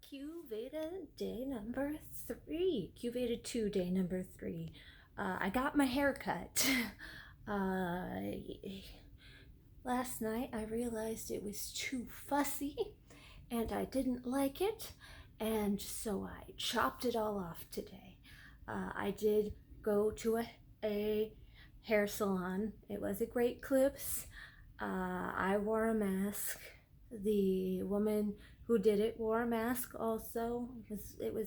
Q Veda day number 3. Q Veda 2 day number 3. I got my hair cut. uh, Last night I realized it was too fussy and I didn't like it, and so I chopped it all off today. I did go to a hair salon. It was a great clips. I wore a mask. The woman who did it wore a mask also. It was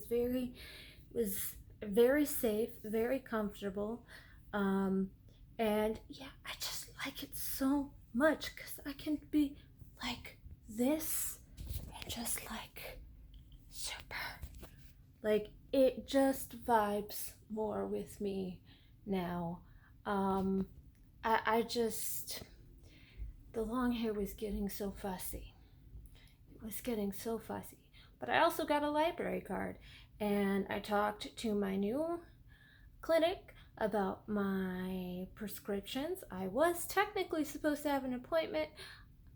very safe, very comfortable. Um, and yeah, I just like it so much because I can be like this and just like super. Like it just vibes more with me now. Um, I just, the long hair was getting so fussy. It was getting so fussy. But I also got a library card and I talked to my new clinic about my prescriptions. I was technically supposed to have an appointment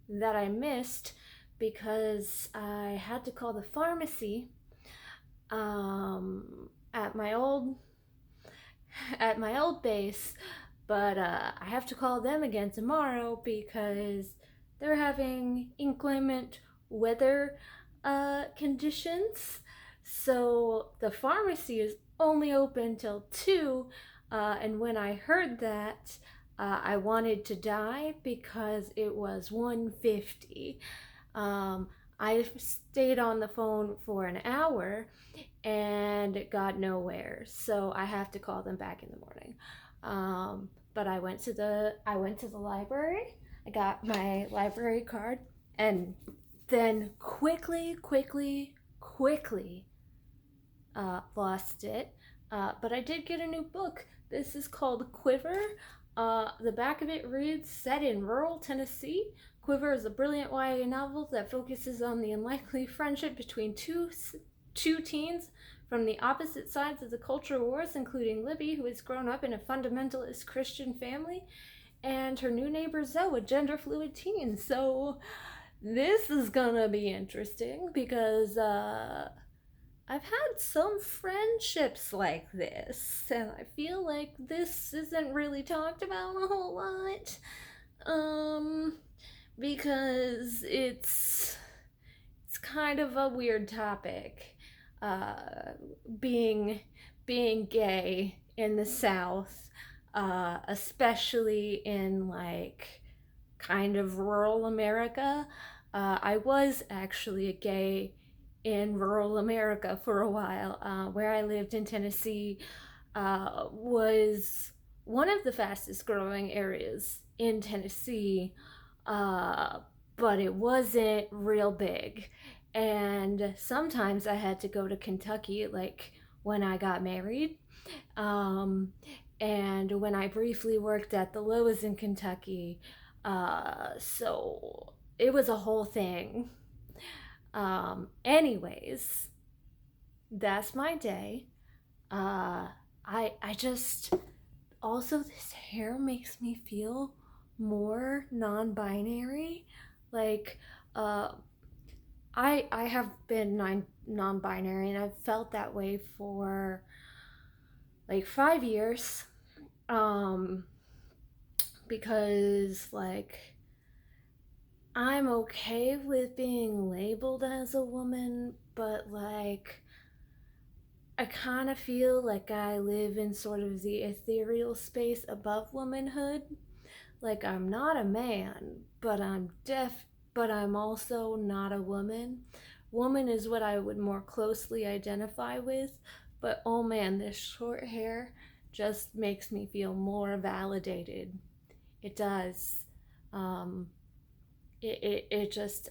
that I missed because I had to call the pharmacy at my old base, but I have to call them again tomorrow because they're having inclement weather conditions. So the pharmacy is only open till 2, and when I heard that, I wanted to die because it was 1:50. Um, I stayed on the phone for an hour and got nowhere, so I have to call them back in the morning. But I went to the library. I got my library card, and then quickly lost it. But I did get a new book. This is called Quiver. The back of it reads, set in rural Tennessee. Quiver is a brilliant YA novel that focuses on the unlikely friendship between two teens from the opposite sides of the culture wars, including Libby, who has grown up in a fundamentalist Christian family, and her new neighbor Zoe, a gender fluid teen. So this is gonna be interesting because I've had some friendships like this, and I feel like this isn't really talked about a whole lot. Um, because it's kind of a weird topic. Uh, being being gay in the South, especially in like kind of rural America. I was actually a gay in rural America for a while. Where I lived in Tennessee was one of the fastest growing areas in Tennessee, uh, but it wasn't real big. And sometimes I had to go to Kentucky, like when I got married. Um, and when I briefly worked at the Lowe's in Kentucky. So it was a whole thing. Anyways, that's my day. Uh, I just also, this hair makes me feel more non-binary. Like, uh, I have been non-binary, and I've felt that way for like 5 years. Um, because like I'm okay with being labeled as a woman, but like I kind of feel like I live in sort of the ethereal space above womanhood. Like I'm not a man, but I'm also not a woman. Woman is what I would more closely identify with, but oh man, this short hair just makes me feel more validated. It does. Um, it just,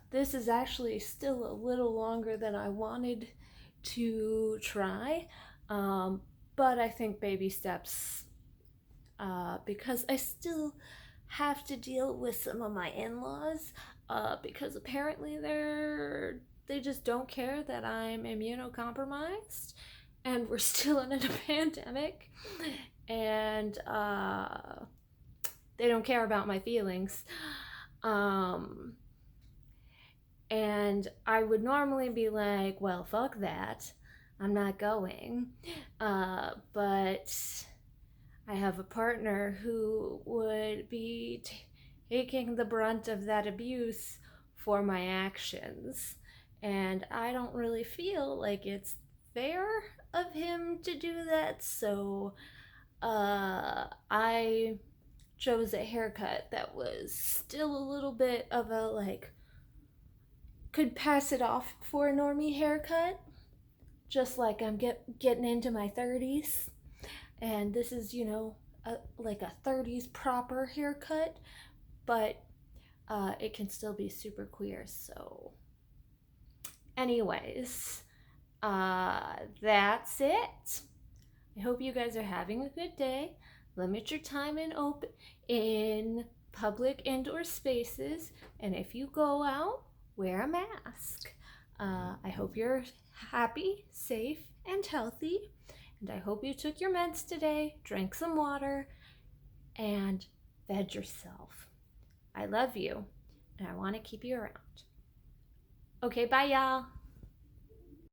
this is actually still a little longer than I wanted to try, um, but I think baby steps, because I still have to deal with some of my in-laws, because apparently they just don't care that I'm immunocompromised and we're still in a pandemic, and they don't care about my feelings. Um, And I would normally be like, well, fuck that. I'm not going. But I have a partner who would be taking the brunt of that abuse for my actions. And I don't really feel like it's fair of him to do that. So I chose a haircut that was still a little bit of a like, could pass it off for a normie haircut, just like I'm getting into my 30s. And this is, like a 30s proper haircut, but it can still be super queer. So, anyways, that's it. I hope you guys are having a good day. Limit your time in public indoor spaces, and if you go out, wear a mask. I hope you're happy, safe, and healthy. And I hope you took your meds today, drank some water, and fed yourself. I love you, and I want to keep you around. Okay, bye, y'all.